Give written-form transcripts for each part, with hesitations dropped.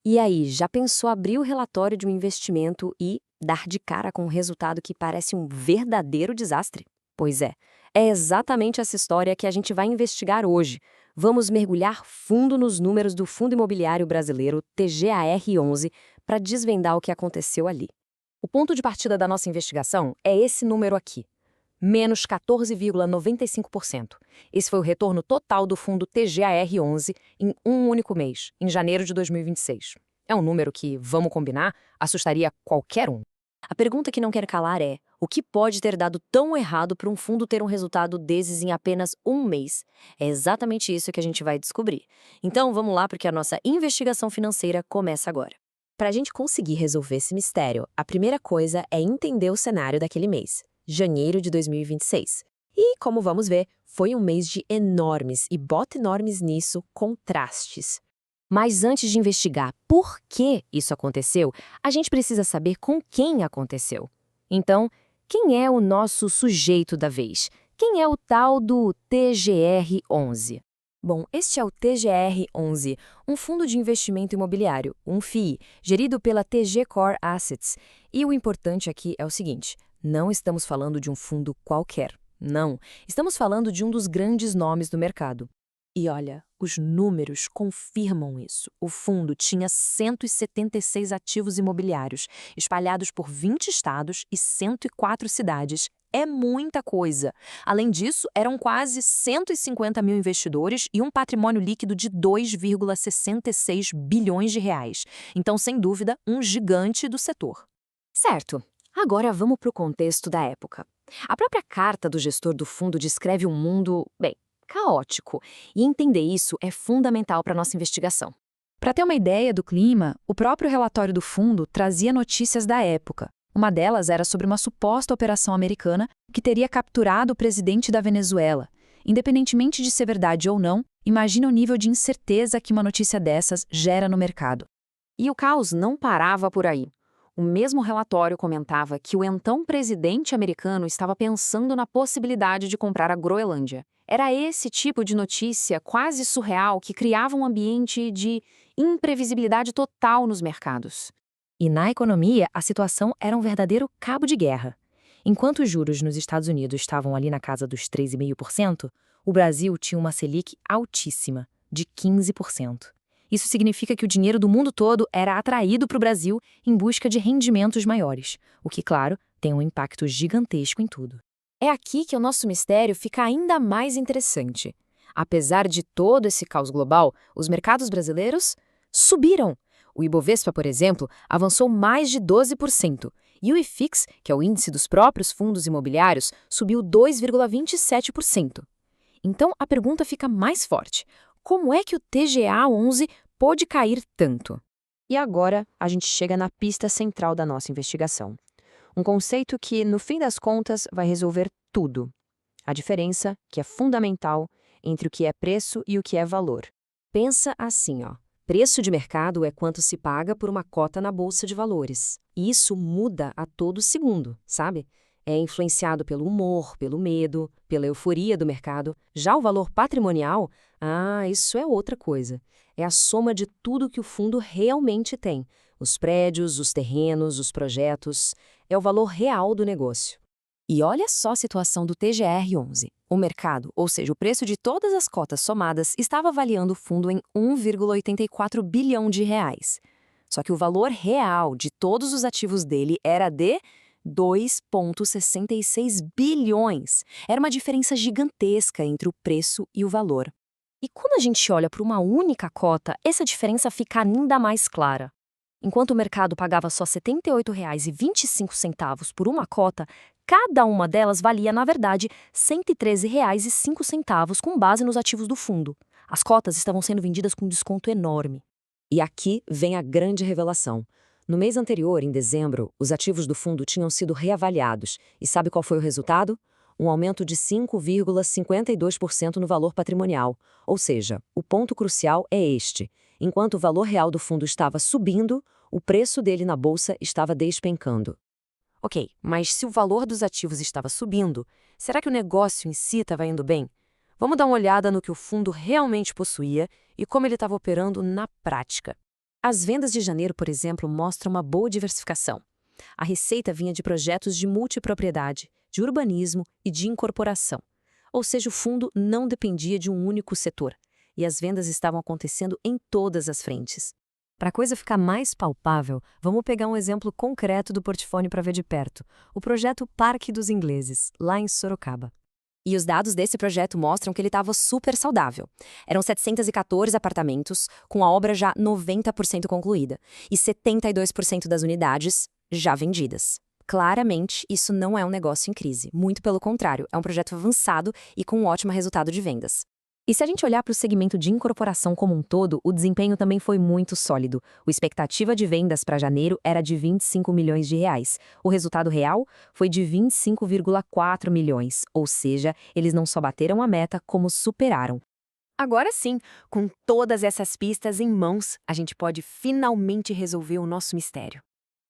E aí, já pensou abrir o relatório de um investimento e dar de cara com um resultado que parece um verdadeiro desastre? Pois é exatamente essa história que a gente vai investigar hoje. Vamos mergulhar fundo nos números do Fundo Imobiliário Brasileiro, TGAR11, para desvendar o que aconteceu ali. O ponto de partida da nossa investigação é esse número aqui, menos 14,95%. Esse foi o retorno total do fundo TGAR11 em um único mês, em janeiro de 2026. É um número que, vamos combinar, assustaria qualquer um. A pergunta que não quer calar é: o que pode ter dado tão errado para um fundo ter um resultado desses em apenas um mês? É exatamente isso que a gente vai descobrir. Então vamos lá, porque a nossa investigação financeira começa agora. Para a gente conseguir resolver esse mistério, a primeira coisa é entender o cenário daquele mês, janeiro de 2026. E, como vamos ver, foi um mês de enormes, e bota enormes nisso, contrastes. Mas antes de investigar por que isso aconteceu, a gente precisa saber com quem aconteceu. Então, quem é o nosso sujeito da vez? Quem é o tal do TGR11? Bom, este é o TGR11, um fundo de investimento imobiliário, um FII, gerido pela TG Core Assets. E o importante aqui é o seguinte: não estamos falando de um fundo qualquer. Não, estamos falando de um dos grandes nomes do mercado. E olha, os números confirmam isso. O fundo tinha 176 ativos imobiliários, espalhados por 20 estados e 104 cidades. É muita coisa. Além disso, eram quase 150 mil investidores e um patrimônio líquido de 2,66 bilhões de reais. Então, sem dúvida, um gigante do setor. Certo. Agora vamos para o contexto da época. A própria carta do gestor do fundo descreve um mundo, bem, caótico, e entender isso é fundamental para a nossa investigação. Para ter uma ideia do clima, o próprio relatório do fundo trazia notícias da época. Uma delas era sobre uma suposta operação americana que teria capturado o presidente da Venezuela. Independentemente de ser verdade ou não, imagina o nível de incerteza que uma notícia dessas gera no mercado. E o caos não parava por aí. O mesmo relatório comentava que o então presidente americano estava pensando na possibilidade de comprar a Groenlândia. Era esse tipo de notícia quase surreal que criava um ambiente de imprevisibilidade total nos mercados. E na economia, a situação era um verdadeiro cabo de guerra. Enquanto os juros nos Estados Unidos estavam ali na casa dos 3,5%, o Brasil tinha uma Selic altíssima, de 15%. Isso significa que o dinheiro do mundo todo era atraído para o Brasil em busca de rendimentos maiores, o que, claro, tem um impacto gigantesco em tudo. É aqui que o nosso mistério fica ainda mais interessante. Apesar de todo esse caos global, os mercados brasileiros subiram. O Ibovespa, por exemplo, avançou mais de 12%, e o IFIX, que é o índice dos próprios fundos imobiliários, subiu 2,27%. Então, a pergunta fica mais forte: como é que o TGA11 pôde cair tanto? E agora, a gente chega na pista central da nossa investigação. Um conceito que, no fim das contas, vai resolver tudo. A diferença, que é fundamental, entre o que é preço e o que é valor. Pensa assim, ó. Preço de mercado é quanto se paga por uma cota na bolsa de valores. E isso muda a todo segundo, sabe? É influenciado pelo humor, pelo medo, pela euforia do mercado. Já o valor patrimonial, isso é outra coisa. É a soma de tudo que o fundo realmente tem. Os prédios, os terrenos, os projetos. É o valor real do negócio. E olha só a situação do TGR11. O mercado, ou seja, o preço de todas as cotas somadas, estava avaliando o fundo em 1,84 bilhão de reais. Só que o valor real de todos os ativos dele era de 2,66 bilhões. Era uma diferença gigantesca entre o preço e o valor. E quando a gente olha para uma única cota, essa diferença fica ainda mais clara. Enquanto o mercado pagava só R$ 78,25 por uma cota, cada uma delas valia, na verdade, R$ 113,05 com base nos ativos do fundo. As cotas estavam sendo vendidas com um desconto enorme. E aqui vem a grande revelação. No mês anterior, em dezembro, os ativos do fundo tinham sido reavaliados. E sabe qual foi o resultado? Um aumento de 5,52% no valor patrimonial. Ou seja, o ponto crucial é este. Enquanto o valor real do fundo estava subindo, o preço dele na bolsa estava despencando. Ok, mas se o valor dos ativos estava subindo, será que o negócio em si estava indo bem? Vamos dar uma olhada no que o fundo realmente possuía e como ele estava operando na prática. As vendas de janeiro, por exemplo, mostram uma boa diversificação. A receita vinha de projetos de multipropriedade, de urbanismo e de incorporação. Ou seja, o fundo não dependia de um único setor, e as vendas estavam acontecendo em todas as frentes. Para a coisa ficar mais palpável, vamos pegar um exemplo concreto do portfólio para ver de perto, o projeto Parque dos Ingleses, lá em Sorocaba. E os dados desse projeto mostram que ele estava super saudável. Eram 714 apartamentos, com a obra já 90% concluída, e 72% das unidades já vendidas. Claramente, isso não é um negócio em crise. Muito pelo contrário, é um projeto avançado e com um ótimo resultado de vendas. E se a gente olhar para o segmento de incorporação como um todo, o desempenho também foi muito sólido. A expectativa de vendas para janeiro era de 25 milhões de reais. O resultado real foi de 25,4 milhões, ou seja, eles não só bateram a meta, como superaram. Agora sim, com todas essas pistas em mãos, a gente pode finalmente resolver o nosso mistério.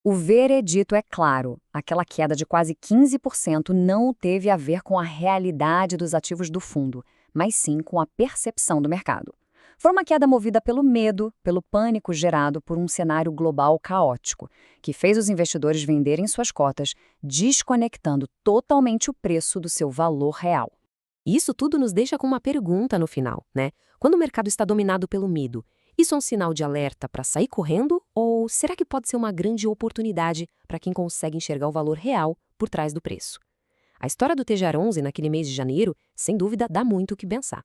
O veredito é claro, aquela queda de quase 15% não teve a ver com a realidade dos ativos do fundo, mas sim com a percepção do mercado. Foi uma queda movida pelo medo, pelo pânico gerado por um cenário global caótico, que fez os investidores venderem suas cotas, desconectando totalmente o preço do seu valor real. Isso tudo nos deixa com uma pergunta no final, né? Quando o mercado está dominado pelo medo, isso é um sinal de alerta para sair correndo ou será que pode ser uma grande oportunidade para quem consegue enxergar o valor real por trás do preço? A história do TGR11 naquele mês de janeiro, sem dúvida, dá muito o que pensar.